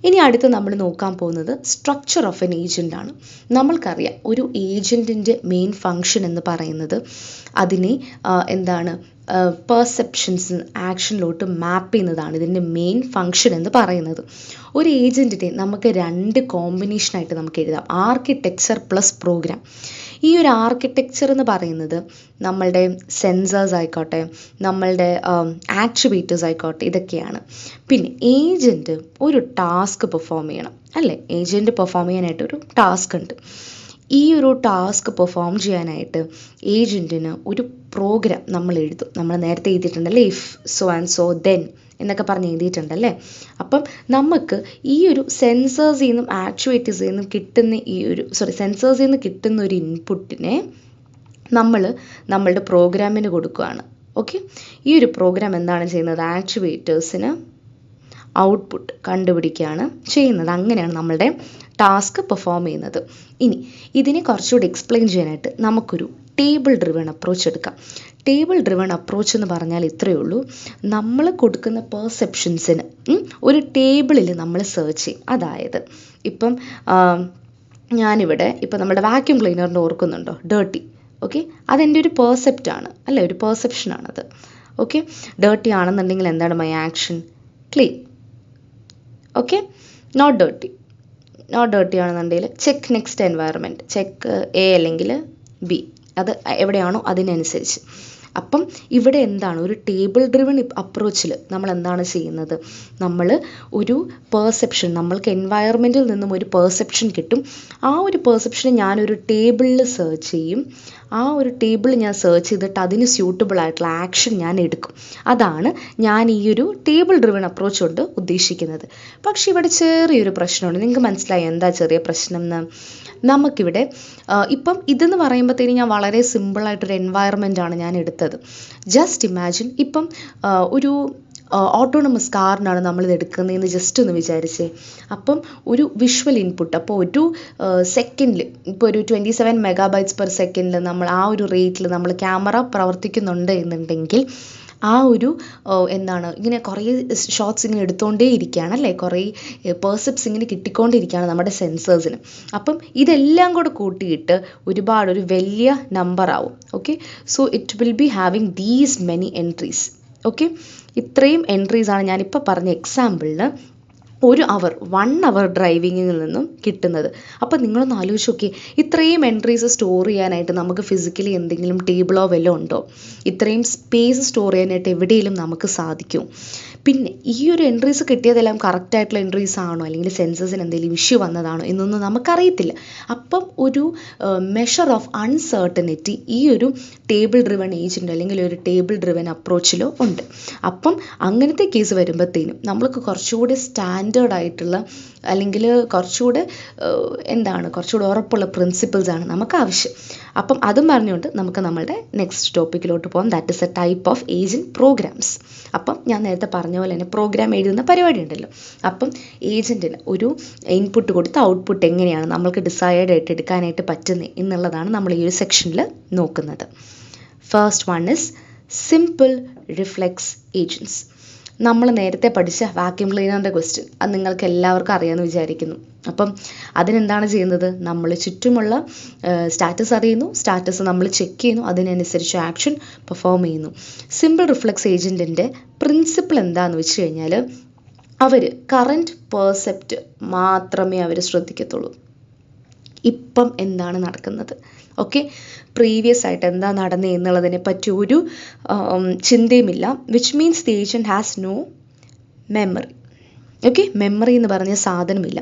ഇനി അടുത്ത് നമ്മൾ നോക്കാൻ പോകുന്നത് സ്ട്രക്ചർ ഓഫ് എൻ ഏജൻ്റ് ആണ്. നമ്മൾക്കറിയാം ഒരു ഏജൻറ്റിൻ്റെ മെയിൻ ഫങ്ഷൻ എന്ന് പറയുന്നത് അതിനെ എന്താണ് പെർസെപ്ഷൻസ് ആക്ഷനിലോട്ട് മാപ്പ് ചെയ്യുന്നതാണ് ഇതിൻ്റെ മെയിൻ ഫങ്ഷൻ എന്ന് പറയുന്നത്. ഒരു ഏജൻറ്റിനെ നമുക്ക് രണ്ട് കോമ്പിനേഷനായിട്ട് നമുക്ക് എഴുതാം, ആർക്കിടെക്ചർ പ്ലസ് പ്രോഗ്രാം. ഈ ഒരു ആർക്കിടെക്ചർ എന്ന് പറയുന്നത് നമ്മളുടെ സെൻസേഴ്സ് ആയിക്കോട്ടെ, നമ്മളുടെ ആക്ച്വേറ്റേഴ്സ് ആയിക്കോട്ടെ, ഇതൊക്കെയാണ്. പിന്നെ ഏജൻറ്റ് ഒരു ടാസ്ക് പെർഫോം ചെയ്യണം അല്ലേ? ഏജൻറ്റ് പെർഫോം ചെയ്യാനായിട്ട് ഒരു ടാസ്ക് ഉണ്ട്. ഈ ഒരു ടാസ്ക് പെർഫോം ചെയ്യാനായിട്ട് ഏജൻറ്റിന് ഒരു പ്രോഗ്രാം നമ്മൾ എഴുതും. നമ്മൾ നേരത്തെ എഴുതിയിട്ടുണ്ടല്ലേ, if so and so then എന്നൊക്കെ പറഞ്ഞ് എഴുതിയിട്ടുണ്ടല്ലേ. അപ്പം നമുക്ക് ഈ ഒരു സെൻസേഴ്സിൽ നിന്നും ആക്ച്വേറ്റേഴ്സിൽ നിന്നും കിട്ടുന്ന സെൻസേഴ്സിൽ നിന്ന് കിട്ടുന്ന ഒരു ഇൻപുട്ടിനെ നമ്മൾ നമ്മളുടെ പ്രോഗ്രാമിന് കൊടുക്കുകയാണ്. ഓക്കെ, ഈ ഒരു പ്രോഗ്രാം എന്താണ് ചെയ്യുന്നത്? ആക്ച്വേറ്റേഴ്സിന് ഔട്ട്പുട്ട് കണ്ടുപിടിക്കുകയാണ് ചെയ്യുന്നത്. അങ്ങനെയാണ് നമ്മളുടെ ടാസ്ക് പെർഫോം ചെയ്യുന്നത്. ഇനി ഇതിനെ കുറച്ചുകൂടി എക്സ്പ്ലെയിൻ ചെയ്യാനായിട്ട് നമുക്കൊരു ടേബിൾ ഡ്രിവൺ അപ്രോച്ച് എടുക്കാം. ടേബിൾ ഡ്രിവൺ അപ്രോച്ച് എന്ന് പറഞ്ഞാൽ ഇത്രയേ ഉള്ളൂ, നമ്മൾ കൊടുക്കുന്ന പെർസെപ്ഷൻസിന് ഒരു ടേബിളിൽ നമ്മൾ സെർച്ച് ചെയ്യും. അതായത് ഇപ്പം ഞാനിവിടെ ഇപ്പം നമ്മുടെ വാക്യൂം ക്ലീനറിൻ്റെ ഓർക്കുന്നുണ്ടോ, ഡേർട്ടി. ഓക്കെ, അതെൻ്റെ ഒരു പെർസെപ്റ്റാണ് അല്ലേ, ഒരു പെർസെപ്ഷനാണത്. ഓക്കെ, ഡേർട്ടി ആണെന്നുണ്ടെങ്കിൽ എന്താണ് my action? Clean. Okay, not dirty ആണെന്നുണ്ടെങ്കിൽ check next environment, check A അല്ലെങ്കിൽ ബി, അത് എവിടെയാണോ അതിനനുസരിച്ച്. അപ്പം ഇവിടെ എന്താണ് ഒരു ടേബിൾ ഡ്രിവൺ അപ്രോച്ചിൽ നമ്മൾ എന്താണ് ചെയ്യുന്നത്? നമ്മൾ ഒരു പെർസെപ്ഷൻ, നമ്മൾക്ക് എൻവയറമെൻറ്റിൽ നിന്നും ഒരു പെർസെപ്ഷൻ കിട്ടും. ആ ഒരു പെർസെപ്ഷനെ ഞാനൊരു ടേബിളിൽ സെർച്ച് ചെയ്യും. ആ ഒരു ടേബിൾ ഞാൻ സെർച്ച് ചെയ്തിട്ട് അതിന് സ്യൂട്ടബിൾ ആയിട്ടുള്ള ആക്ഷൻ ഞാൻ എടുക്കും. അതാണ് ഞാൻ ഈ ഒരു ടേബിൾ ഡ്രിവൺ അപ്രോച്ച് കൊണ്ട് ഉദ്ദേശിക്കുന്നത്. പക്ഷെ ഇവിടെ ചെറിയൊരു പ്രശ്നമുണ്ട്. നിങ്ങൾക്ക് മനസ്സിലായി എന്താ ചെറിയ പ്രശ്നം എന്ന്? നമുക്കിവിടെ ഇപ്പം ഇതെന്ന് പറയുമ്പോഴത്തേനും ഞാൻ വളരെ സിമ്പിളായിട്ടൊരു എൻവയറമെൻ്റാണ് ഞാൻ എടുത്തത്. ജസ്റ്റ് ഇമാജിൻ, ഇപ്പം ഒരു ഓട്ടോണമസ് കാറിനാണ് നമ്മളിത് എടുക്കുന്നതെന്ന് ജസ്റ്റ് ഒന്ന് വിചാരിച്ചേ. അപ്പം ഒരു വിഷ്വൽ ഇൻപുട്ട്, അപ്പോൾ ഒരു സെക്കൻഡിൽ ഇപ്പോൾ ഒരു 27 MB/s നമ്മൾ ആ ഒരു റേറ്റിൽ നമ്മൾ ക്യാമറ പ്രവർത്തിക്കുന്നുണ്ട് എന്നുണ്ടെങ്കിൽ ആ ഒരു എന്താണ് ഇങ്ങനെ കുറേ ഷോട്ട്സ് ഇങ്ങനെ എടുത്തുകൊണ്ടേ ഇരിക്കുകയാണ് അല്ലേ, കുറേ പെർസെപ്റ്റ്സ് ഇങ്ങനെ കിട്ടിക്കൊണ്ടിരിക്കുകയാണ് നമ്മുടെ സെൻസേഴ്സിന്. അപ്പം ഇതെല്ലാം കൂടെ കൂട്ടിയിട്ട് ഒരു വലിയ നമ്പർ ആവും. Okay, so it will be having these many entries. Okay, ഇത്രയും എൻട്രീസാണ് ഞാനിപ്പോൾ പറഞ്ഞ എക്സാമ്പിളിന് 1 അവർ ഡ്രൈവിങ്ങിൽ നിന്നും കിട്ടുന്നത്. അപ്പോൾ നിങ്ങളൊന്ന് ആലോചിച്ച് നോക്കിയേ, ഇത്രയും എൻട്രീസ് സ്റ്റോർ ചെയ്യാനായിട്ട് നമുക്ക് ഫിസിക്കലി എന്തെങ്കിലും ടേബിളോ വല്ലതും ഉണ്ടോ? ഇത്രയും സ്പേസ് സ്റ്റോർ ചെയ്യാനായിട്ട് എവിടെയെങ്കിലും നമുക്ക് സാധിക്കും? പിന്നെ ഈ ഒരു എൻട്രീസ് കിട്ടിയതെല്ലാം കറക്റ്റായിട്ടുള്ള എൻട്രീസ് ആണോ, അല്ലെങ്കിൽ സെൻസസിന് എന്തെങ്കിലും ഇഷ്യൂ വന്നതാണോ എന്നൊന്നും നമുക്കറിയത്തില്ല. അപ്പം ഒരു മെഷർ ഓഫ് അൺസർട്ടനിറ്റി ഈ ഒരു ടേബിൾ ഡ്രിവൺ ഏജൻറ്റ് അല്ലെങ്കിൽ ഒരു ടേബിൾ ഡ്രിവൺ അപ്രോച്ചിലോ ഉണ്ട്. അപ്പം അങ്ങനത്തെ കേസ് വരുമ്പോഴത്തേനും നമ്മൾക്ക് കുറച്ചുകൂടി സ്റ്റാൻഡേർഡ് ആയിട്ടുള്ള അല്ലെങ്കിൽ കുറച്ചുകൂടെ കുറച്ചുകൂടെ ഉറപ്പുള്ള പ്രിൻസിപ്പിൾസാണ് നമുക്ക് ആവശ്യം. അപ്പം അതും പറഞ്ഞുകൊണ്ട് നമുക്ക് നമ്മളുടെ നെക്സ്റ്റ് ടോപ്പിക്കിലോട്ട് പോകാം. That is a type of agent programs. അപ്പം ഞാൻ നേരത്തെ പറഞ്ഞ പോലെ തന്നെ പ്രോഗ്രാം എഴുതുന്ന പരിപാടി ഉണ്ടല്ലോ. അപ്പം ഏജൻറ്റിന് ഒരു ഇൻപുട്ട് കൊടുത്ത് ഔട്ട്പുട്ട് എങ്ങനെയാണ് നമ്മൾക്ക് ഡിസൈഡ് ആയിട്ട് എടുക്കാനായിട്ട് പറ്റുന്നത് എന്നുള്ളതാണ് നമ്മൾ ഈ ഒരു സെക്ഷനിൽ നോക്കുന്നത്. First one is simple reflex agents. നമ്മൾ നേരത്തെ പഠിച്ച വാക്യൂം ക്ലീനറിൻ്റെ ക്വസ്റ്റ്യൻ അത് നിങ്ങൾക്ക് എല്ലാവർക്കും അറിയാമെന്ന് വിചാരിക്കുന്നു. അപ്പം അതിനെന്താണ് ചെയ്യുന്നത്? നമ്മൾ ചുറ്റുമുള്ള സ്റ്റാറ്റസ് അറിയുന്നു, സ്റ്റാറ്റസ് നമ്മൾ ചെക്ക് ചെയ്യുന്നു, അതിനനുസരിച്ച് ആക്ഷൻ പെർഫോം ചെയ്യുന്നു. സിമ്പിൾ റിഫ്ലെക്സ് ഏജൻറ്റിൻ്റെ പ്രിൻസിപ്പിൾ എന്താണെന്ന് വെച്ച് കഴിഞ്ഞാൽ അവർ കറൻറ്റ് പെർസെപ്റ്റ് മാത്രമേ അവർ ശ്രദ്ധിക്കത്തുള്ളൂ. ഇപ്പം എന്താണ് നടക്കുന്നത്, ഓക്കെ, പ്രീവിയസ് ആയിട്ട് എന്താ നടന്നത് എന്നുള്ളതിനെ പറ്റി ഒരു ചിന്തയുമില്ല. Which means the agent has no memory. Okay, memory എന്ന് പറഞ്ഞ സാധനമില്ല.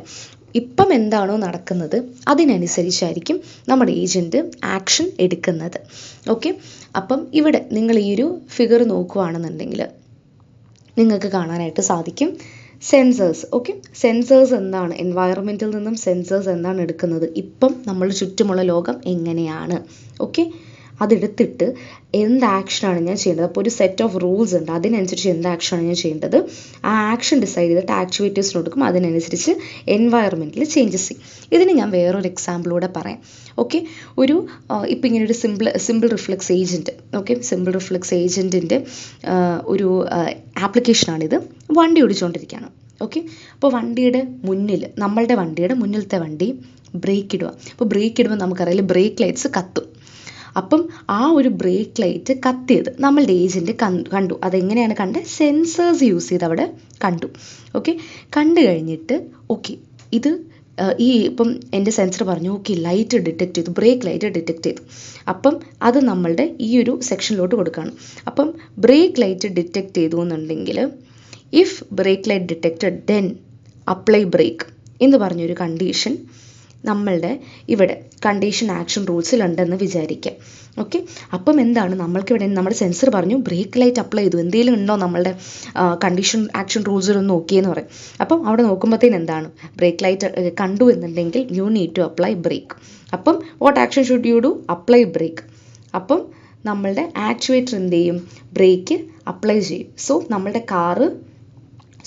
ഇപ്പം എന്താണോ നടക്കുന്നത് അതിനനുസരിച്ചായിരിക്കും നമ്മുടെ ഏജൻറ്റ് ആക്ഷൻ എടുക്കുന്നത്. ഓക്കെ, അപ്പം ഇവിടെ നിങ്ങൾ ഈ ഒരു ഫിഗർ നോക്കുകയാണെന്നുണ്ടെങ്കിൽ നിങ്ങൾക്ക് കാണാനായിട്ട് സാധിക്കും സെൻസേഴ്സ്. ഓക്കെ, സെൻസേഴ്സ് എന്താണ്, എൻവയറമെൻറ്റിൽ നിന്നും സെൻസേഴ്സ് എന്താണ് എടുക്കുന്നത്, ഇപ്പം നമ്മൾ ചുറ്റുമുള്ള ലോകം എങ്ങനെയാണ്, ഓക്കെ, അതെടുത്തിട്ട് എന്ത് ആക്ഷനാണ് ഞാൻ ചെയ്യേണ്ടത്. അപ്പോൾ ഒരു സെറ്റ് ഓഫ് റൂൾസ് ഉണ്ട്, അതിനനുസരിച്ച് എന്ത് ആക്ഷനാണ് ഞാൻ ചെയ്യേണ്ടത്, ആ ആക്ഷൻ ഡിസൈഡ് ചെയ്തിട്ട് ആക്ടിവിറ്റീസിന് കൊടുക്കും, അതിനനുസരിച്ച് എൻവയറമെൻറ്റിൽ ചേഞ്ചസ് ചെയ്യും. ഇതിന് ഞാൻ വേറൊരു എക്സാമ്പിളൂടെ പറയാം. ഓക്കെ, ഇപ്പോൾ ഇങ്ങനെ ഒരു simple reflex agent, okay, simple reflex ഏജൻറ്റിൻ്റെ ഒരു ആപ്ലിക്കേഷനാണിത്. വണ്ടി ഓടിച്ചുകൊണ്ടിരിക്കുകയാണ്. ഓക്കെ. അപ്പോൾ വണ്ടിയുടെ മുന്നിൽ, നമ്മളുടെ വണ്ടിയുടെ മുന്നിലത്തെ വണ്ടി ബ്രേക്ക് ഇടുക. അപ്പോൾ ബ്രേക്ക് ഇടുമ്പോൾ നമുക്കറിയാം ബ്രേക്ക് ലൈറ്റ്സ് കത്തും. അപ്പം ആ ഒരു ബ്രേക്ക് ലൈറ്റ് കത്തിയത് നമ്മളുടെ ഏജൻറ്റ് കണ്ടു. അതെങ്ങനെയാണ് കണ്ടത്? സെൻസേഴ്സ് യൂസ് ചെയ്ത് അവിടെ കണ്ടു. ഓക്കെ. കണ്ടു കഴിഞ്ഞിട്ട് ഓക്കെ ഇത് ഇപ്പം എൻ്റെ സെൻസർ പറഞ്ഞു ഓക്കെ ലൈറ്റ് ഡിറ്റക്ട് ചെയ്തു, ബ്രേക്ക് ലൈറ്റ് ഡിറ്റക്ട് ചെയ്തു. അപ്പം അത് നമ്മളുടെ ഈ ഒരു സെക്ഷനിലോട്ട് കൊടുക്കുകയാണ്. അപ്പം ബ്രേക്ക് ലൈറ്റ് ഡിറ്റക്ട് ചെയ്തു എന്നുണ്ടെങ്കിൽ if brake light detected then apply brake എന്ന് പറഞ്ഞൊരു കണ്ടീഷൻ നമ്മളുടെ ഇവിടെ കണ്ടീഷൻ ആക്ഷൻ റൂൾസിലുണ്ടെന്ന് വിചാരിക്കാം. ഓക്കെ. അപ്പം എന്താണ് നമ്മൾക്കിവിടെ നമ്മുടെ സെൻസർ പറഞ്ഞു ബ്രേക്ക് ലൈറ്റ് അപ്ലൈ ചെയ്തു, എന്തെങ്കിലും ഉണ്ടോ നമ്മളുടെ കണ്ടീഷൻ ആക്ഷൻ റൂൾസിലൊന്ന് നോക്കിയെന്ന് പറയും. അപ്പം അവിടെ നോക്കുമ്പോഴത്തേന് എന്താണ് ബ്രേക്ക് ലൈറ്റ് കണ്ടു എന്നുണ്ടെങ്കിൽ you need to apply brake. അപ്പം what action should you do? Apply brake. അപ്പം നമ്മളുടെ ആക്ച്വേറ്റർ എന്ത് ചെയ്യും? ബ്രേക്ക് അപ്ലൈ ചെയ്യും. സോ നമ്മളുടെ കാറ്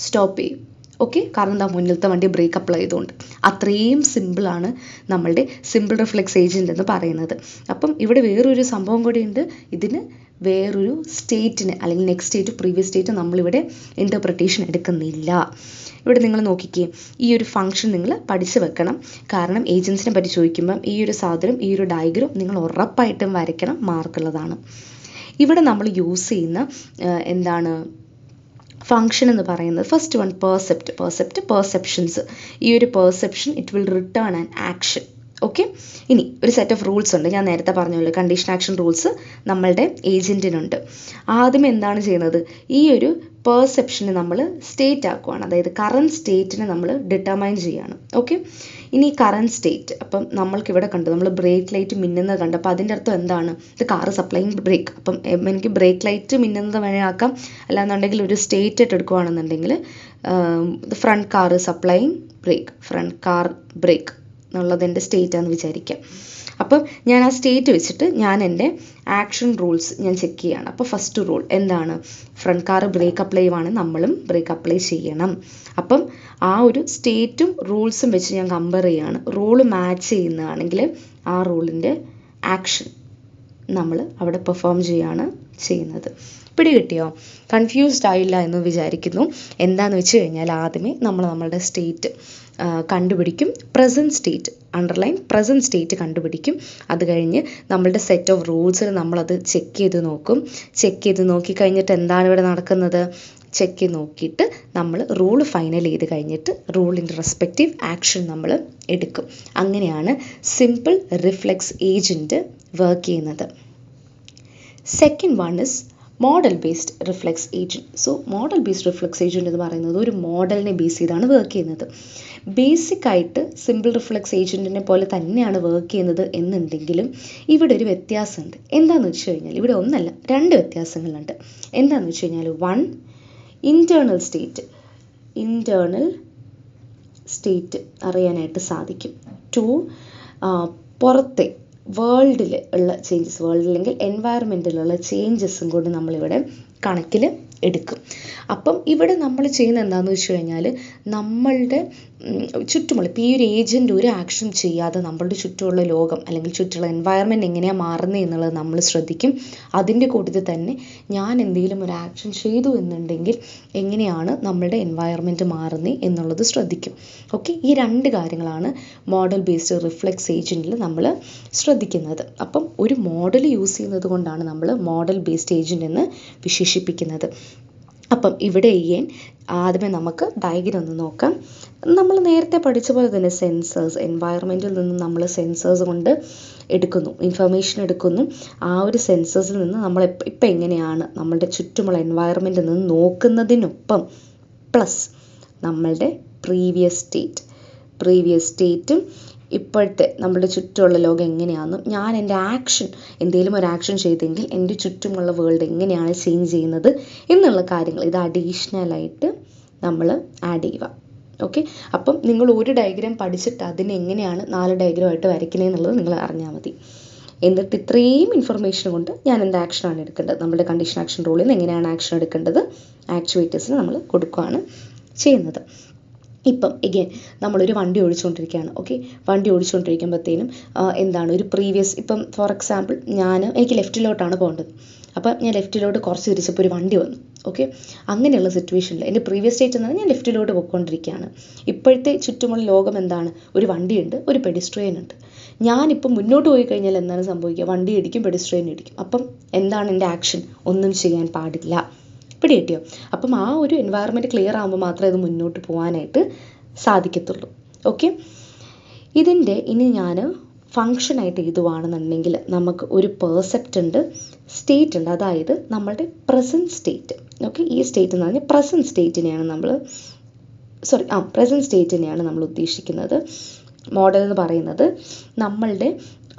സ്റ്റോപ്പ് ചെയ്യും. ഓക്കെ. കാരണം എന്താ? മുന്നിലത്തെ വണ്ടി ബ്രേക്ക് അപ്ലൈ ചെയ്തുകൊണ്ട്. അത്രയും സിമ്പിളാണ് നമ്മളുടെ സിമ്പിൾ റിഫ്ലെക്സ് ഏജൻറ് എന്ന് പറയുന്നത്. അപ്പം ഇവിടെ വേറൊരു സംഭവം കൂടി ഉണ്ട്. ഇതിന് വേറൊരു സ്റ്റേറ്റിന് അല്ലെങ്കിൽ നെക്സ്റ്റ് സ്റ്റേറ്റ് പ്രീവിയസ് സ്റ്റേറ്റ് നമ്മളിവിടെ ഇൻ്റർപ്രിട്ടേഷൻ എടുക്കുന്നില്ല. ഇവിടെ നിങ്ങൾ നോക്കിക്കേ, ഈ ഒരു ഫംഗ്ഷൻ നിങ്ങൾ പഠിച്ചു വെക്കണം. കാരണം ഏജൻസിനെ പറ്റി ചോദിക്കുമ്പം ഈ ഒരു സാധനം, ഈ ഒരു ഡയഗ്രം നിങ്ങൾ ഉറപ്പായിട്ടും വരയ്ക്കണം, മാർക്കുള്ളതാണ്. ഇവിടെ നമ്മൾ യൂസ് ചെയ്യുന്ന എന്താണ് ഫംഗ്ഷൻ എന്ന് പറയുന്നത് ഫസ്റ്റ് വൺ പെർസെപ്ഷൻസ്. ഈ ഒരു perception it will return an action. Okay. ഇനി ഒരു സെറ്റ് ഓഫ് റൂൾസ് ഉണ്ട്. ഞാൻ നേരത്തെ പറഞ്ഞല്ലോ കണ്ടീഷൻ ആക്ഷൻ റൂൾസ് നമ്മളുടെ ഏജൻറ്റിനുണ്ട്. ആദ്യം എന്താണ് ചെയ്യുന്നത്? ഈ ഒരു പെർസെപ്ഷനെ നമ്മൾ സ്റ്റേറ്റ് ആക്കുവാണ്. അതായത് കറൻറ്റ് സ്റ്റേറ്റിനെ നമ്മൾ ഡിറ്റർമൈൻ ചെയ്യുകയാണ്. ഓക്കെ. ഇനി കറൻറ്റ് സ്റ്റേറ്റ്, അപ്പം നമ്മൾക്കിവിടെ കണ്ടു നമ്മൾ ബ്രേക്ക് ലൈറ്റ് മിന്നുന്നത് കണ്ടു. അപ്പോൾ അതിൻ്റെ അർത്ഥം എന്താണ്? ഇത് കാറ് സപ്ലൈയിങ് ബ്രേക്ക്. അപ്പം എനിക്ക് ബ്രേക്ക് ലൈറ്റ് മിന്നുന്നത് വേണമാക്കാം, അല്ലാന്നുണ്ടെങ്കിൽ ഒരു സ്റ്റേറ്റ് ആയിട്ട് എടുക്കുകയാണെന്നുണ്ടെങ്കിൽ front car applying brake, front car brake എന്നുള്ളതെൻ്റെ സ്റ്റേറ്റാന്ന് വിചാരിക്കാം. അപ്പം ഞാൻ ആ സ്റ്റേറ്റ് വെച്ചിട്ട് ഞാൻ എൻ്റെ ആക്ഷൻ റൂൾസ് ഞാൻ ചെക്ക് ചെയ്യുകയാണ്. അപ്പോൾ ഫസ്റ്റ് റൂൾ എന്താണ്? ഫ്രണ്ട് കാർ ബ്രേക്ക് അപ്ലൈ ചെയ്യുവാണെങ്കിൽ നമ്മളും ബ്രേക്ക് അപ്ലൈ ചെയ്യണം. അപ്പം ആ ഒരു സ്റ്റേറ്റും റൂൾസും വെച്ച് ഞാൻ കമ്പയർ ചെയ്യുകയാണ്. റൂള് മാച്ച് ചെയ്യുന്നതാണെങ്കിൽ ആ റൂളിൻ്റെ ആക്ഷൻ നമ്മൾ അവിടെ പെർഫോം ചെയ്യുകയാണ് ചെയ്യുന്നത്. പിടികിട്ടിയോ? കൺഫ്യൂസ്ഡ് ആയില്ല എന്ന് വിചാരിക്കുന്നു. എന്താണെന്ന് വെച്ച് കഴിഞ്ഞാൽ ആദ്യമേ നമ്മളുടെ സ്റ്റേറ്റ് കണ്ടുപിടിക്കും. Present state, underline present state കണ്ടുപിടിക്കും. അത് കഴിഞ്ഞ് നമ്മളുടെ സെറ്റ് ഓഫ് റൂൾസിൽ നമ്മളത് ചെക്ക് ചെയ്ത് നോക്കും. ചെക്ക് ചെയ്ത് നോക്കിക്കഴിഞ്ഞിട്ട് എന്താണ് ഇവിടെ നടക്കുന്നത്? ചെക്ക് ചെയ്ത് നോക്കിയിട്ട് നമ്മൾ റൂൾ ഫൈനൽ ചെയ്ത് കഴിഞ്ഞിട്ട് റൂളിൻ്റെ റെസ്പെക്റ്റീവ് ആക്ഷൻ നമ്മൾ എടുക്കും. അങ്ങനെയാണ് സിമ്പിൾ റിഫ്ലെക്സ് ഏജൻറ്റ് വർക്ക് ചെയ്യുന്നത്. Second one is model based reflex agent. So model based reflex agent എന്ന് പറയുന്നത് ഒരു മോഡലിനെ ബേസ് ചെയ്താണ് വർക്ക് ചെയ്യുന്നത്. ബേസിക്കായിട്ട് സിമ്പിൾ റിഫ്ലെക്സ് ഏജൻറ്റിനെ പോലെ തന്നെയാണ് വർക്ക് ചെയ്യുന്നത് എന്നുണ്ടെങ്കിലും ഇവിടെ ഒരു വ്യത്യാസമുണ്ട്. എന്താണെന്ന് വെച്ച് കഴിഞ്ഞാൽ ഇവിടെ ഒന്നല്ല, രണ്ട് വ്യത്യാസങ്ങളുണ്ട്. എന്താണെന്ന് വെച്ച് കഴിഞ്ഞാൽ വൺ, ഇൻറ്റേർണൽ സ്റ്റേറ്റ് അറിയാനായിട്ട് സാധിക്കും. ടു, പുറത്തെ വേൾഡിൽ ഉള്ള ചേഞ്ചസ്, വേൾഡില്ലെങ്കിൽ എൻവയറമെൻറ്റിലുള്ള ചേഞ്ചസും കൂടി നമ്മളിവിടെ കണക്കിൽ എടുക്കും. അപ്പം ഇവിടെ നമ്മൾ ചെയ്യുന്നത് എന്താണെന്ന് വെച്ച് കഴിഞ്ഞാൽ നമ്മളുടെ ചുറ്റുമുള്ള, ഇപ്പോൾ ഈ ഒരു ഏജൻറ്റ് ഒരു ആക്ഷൻ ചെയ്യാതെ നമ്മളുടെ ചുറ്റുമുള്ള ലോകം അല്ലെങ്കിൽ ചുറ്റുമുള്ള എൻവയറമെൻറ്റ് എങ്ങനെയാണ് മാറുന്നത് എന്നുള്ളത് നമ്മൾ ശ്രദ്ധിക്കും. അതിൻ്റെ കൂട്ടത്തിൽ തന്നെ ഞാൻ എന്തെങ്കിലും ഒരു ആക്ഷൻ ചെയ്തു എന്നുണ്ടെങ്കിൽ എങ്ങനെയാണ് നമ്മളുടെ എൻവയറമെൻറ്റ് മാറുന്നത് എന്നുള്ളത് ശ്രദ്ധിക്കും. ഓക്കെ. ഈ രണ്ട് കാര്യങ്ങളാണ് മോഡൽ ബേസ്ഡ് റിഫ്ലെക്സ് ഏജൻറ്റിൽ നമ്മൾ ശ്രദ്ധിക്കുന്നത്. അപ്പം ഒരു മോഡൽ യൂസ് ചെയ്യുന്നത് കൊണ്ടാണ് നമ്മൾ മോഡൽ ബേസ്ഡ് ഏജൻറ്റ് എന്ന് വിശേഷിപ്പിക്കുന്നത്. അപ്പം ഇവിടെ ചെയ്യാൻ ആദ്യമേ നമുക്ക് ഡയഗ്രം ഒന്ന് നോക്കാം. നമ്മൾ നേരത്തെ പഠിച്ച പോലെ തന്നെ സെൻസേഴ്സ്, എൻവയറമെൻറ്റിൽ നിന്ന് നമ്മൾ സെൻസേഴ്സ് കൊണ്ട് ഇൻഫർമേഷൻ എടുക്കുന്നു. ആ ഒരു സെൻസേഴ്സിൽ നിന്ന് നമ്മൾ ഇപ്പം എങ്ങനെയാണ് നമ്മളുടെ ചുറ്റുമുള്ള എൻവയറമെൻറ്റിൽ നിന്ന് നോക്കുന്നതിനൊപ്പം പ്ലസ് നമ്മളുടെ പ്രീവിയസ് സ്റ്റേറ്റും ഇപ്പോഴത്തെ നമ്മുടെ ചുറ്റുമുള്ള ലോകം എങ്ങനെയാണെന്നും ഞാൻ എൻ്റെ ആക്ഷൻ എന്തെങ്കിലും ഒരു ആക്ഷൻ ചെയ്തെങ്കിൽ എൻ്റെ ചുറ്റുമുള്ള വേൾഡ് എങ്ങനെയാണ് ചേഞ്ച് ചെയ്യുന്നത് എന്നുള്ള കാര്യങ്ങൾ ഇത് അഡീഷണലായിട്ട് നമ്മൾ ആഡ് ചെയ്യുക. ഓക്കെ. അപ്പം നിങ്ങൾ ഒരു ഡയഗ്രാം പഠിച്ചിട്ട് അതിനെ എങ്ങനെയാണ് 4 ഡയഗ്രാമായിട്ട് വരയ്ക്കുന്നത് എന്നുള്ളത് നിങ്ങൾ അറിഞ്ഞാൽ മതി. എന്നിട്ട് ഇത്രയും ഇൻഫർമേഷൻ കൊണ്ട് ഞാൻ എന്ത് ആക്ഷനാണ് എടുക്കേണ്ടത്, നമ്മുടെ കണ്ടീഷൻ ആക്ഷൻ റൂളിൽ നിന്ന് എങ്ങനെയാണ് ആക്ഷൻ എടുക്കേണ്ടത്, ആക്ച്വേറ്റേഴ്സിന് നമ്മൾ കൊടുക്കുകയാണ് ചെയ്യുന്നത്. ഇപ്പം എഗെയിൻ നമ്മളൊരു വണ്ടി ഓടിച്ചുകൊണ്ടിരിക്കുകയാണ്. ഓക്കെ, വണ്ടി ഓടിച്ചുകൊണ്ടിരിക്കുമ്പോഴത്തേനും എന്താണ് ഒരു പ്രീവിയസ്, ഇപ്പം ഫോർ എക്സാമ്പിൾ എനിക്ക് ലെഫ്റ്റിലോട്ടാണ് പോകേണ്ടത്. അപ്പം ഞാൻ ലെഫ്റ്റിലോട്ട് കുറച്ച് തിരിച്ചപ്പോൾ ഒരു വണ്ടി വന്നു. ഓക്കെ, അങ്ങനെയുള്ള സിറ്റുവേഷനിൽ എൻ്റെ പ്രീവിയസ് സ്റ്റേറ്റ് എന്ന് പറഞ്ഞാൽ ഞാൻ ലെഫ്റ്റിലോട്ട് പോയിക്കൊണ്ടിരിക്കുകയാണ്. ഇപ്പോഴത്തെ ചുറ്റുമുള്ള ലോകം എന്താണ്? ഒരു വണ്ടിയുണ്ട്, ഒരു പെഡിസ്ട്രിയൻ ഉണ്ട്. ഞാനിപ്പം മുന്നോട്ട് പോയി കഴിഞ്ഞാൽ എന്താണ് സംഭവിക്കുക? വണ്ടി ഇടിക്കും, പെഡിസ്ട്രിയൻ ഇടിക്കും. അപ്പം എന്താണ് എൻ്റെ ആക്ഷൻ? ഒന്നും ചെയ്യാൻ പാടില്ല. പിടി കിട്ടിയോ? അപ്പം ആ ഒരു എൻവയറമെൻറ്റ് ക്ലിയർ ആകുമ്പോൾ മാത്രമേ ഇത് മുന്നോട്ട് പോകാനായിട്ട് സാധിക്കത്തുള്ളൂ. ഓക്കെ, ഇതിൻ്റെ ഇനി ഞാൻ ഫങ്ഷനായിട്ട് എഴുതുവാണെന്നുണ്ടെങ്കിൽ നമുക്ക് ഒരു പെർസെപ്റ്റ് ഉണ്ട്, സ്റ്റേറ്റ് ഉണ്ട്. അതായത് നമ്മളുടെ പ്രസൻറ്റ് സ്റ്റേറ്റ്. ഓക്കെ, ഈ സ്റ്റേറ്റ് എന്ന് പറഞ്ഞാൽ പ്രസൻറ്റ് സ്റ്റേറ്റിനെയാണ് നമ്മൾ ഉദ്ദേശിക്കുന്നത്. മോഡൽ എന്ന് പറയുന്നത് നമ്മളുടെ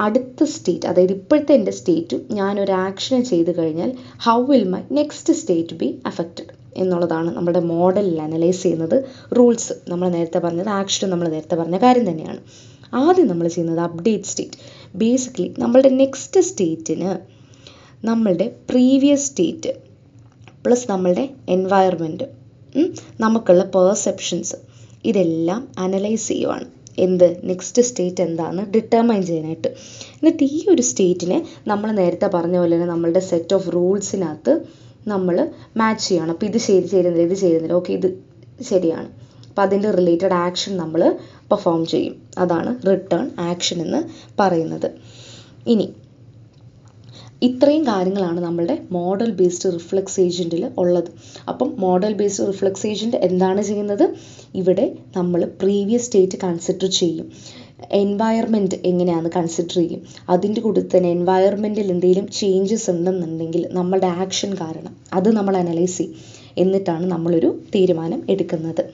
അടുത്ത സ്റ്റേറ്റ്, അതായത് ഇപ്പോഴത്തെ എൻ്റെ സ്റ്റേറ്റും ഞാനൊരു ആക്ഷൻ ചെയ്ത് കഴിഞ്ഞാൽ how will my next state B affected എന്നുള്ളതാണ് നമ്മുടെ മോഡലിൽ അനലൈസ് ചെയ്യുന്നത്. റൂൾസ് നമ്മൾ നേരത്തെ പറഞ്ഞത്, ആക്ഷൻ നമ്മൾ നേരത്തെ പറഞ്ഞ കാര്യം തന്നെയാണ്. ആദ്യം നമ്മൾ ചെയ്യുന്നത് അപ്ഡേറ്റ് സ്റ്റേറ്റ്. ബേസിക്കലി നമ്മളുടെ നെക്സ്റ്റ് സ്റ്റേറ്റിന് നമ്മളുടെ പ്രീവിയസ് സ്റ്റേറ്റ് പ്ലസ് നമ്മളുടെ എൻവയറമെൻറ്റ്, നമുക്കുള്ള പെർസെപ്ഷൻസ്, ഇതെല്ലാം അനലൈസ് ചെയ്യുവാണ്. എന്ത്? നെക്സ്റ്റ് സ്റ്റേറ്റ് എന്താണെന്ന് ഡിറ്റർമൈൻ ചെയ്യാനായിട്ട്. എന്നിട്ട് ഈ ഒരു സ്റ്റേറ്റിനെ നമ്മൾ നേരത്തെ പറഞ്ഞ പോലെ തന്നെ നമ്മളുടെ സെറ്റ് ഓഫ് റൂൾസിനകത്ത് നമ്മൾ മാച്ച് ചെയ്യണം. അപ്പോൾ ഇത് ചെയ്യുന്നില്ല, ഓക്കെ ഇത് ശരിയാണ്. അപ്പോൾ അതിൻ്റെ റിലേറ്റഡ് ആക്ഷൻ നമ്മൾ പെർഫോം ചെയ്യും. അതാണ് റിട്ടേൺ ആക്ഷൻ എന്ന് പറയുന്നത്. ഇനി ഇത്രയും കാര്യങ്ങളാണ് നമ്മളുടെ മോഡൽ ബേസ്ഡ് റിഫ്ലെക്സ് ഏജൻറ്റിൽ ഉള്ളത്. അപ്പം മോഡൽ ബേസ്ഡ് റിഫ്ലെക്സ് ഏജൻറ്റ് എന്താണ് ചെയ്യുന്നത്? ഇവിടെ നമ്മൾ പ്രീവിയസ് സ്റ്റേറ്റ് കൺസിഡർ ചെയ്യും, എൻവയറമെൻറ്റ് എങ്ങനെയാണെന്ന് കൺസിഡർ ചെയ്യും. അതിൻ്റെ കൂടെ തന്നെ എൻവയറമെൻറ്റിൽ എന്തെങ്കിലും ചേഞ്ചസ് ഉണ്ടെന്നുണ്ടെങ്കിൽ നമ്മളുടെ ആക്ഷൻ കാരണം അത് നമ്മൾ അനലൈസ് ചെയ്യും. എന്നിട്ടാണ് നമ്മളൊരു തീരുമാനം എടുക്കുന്നത്.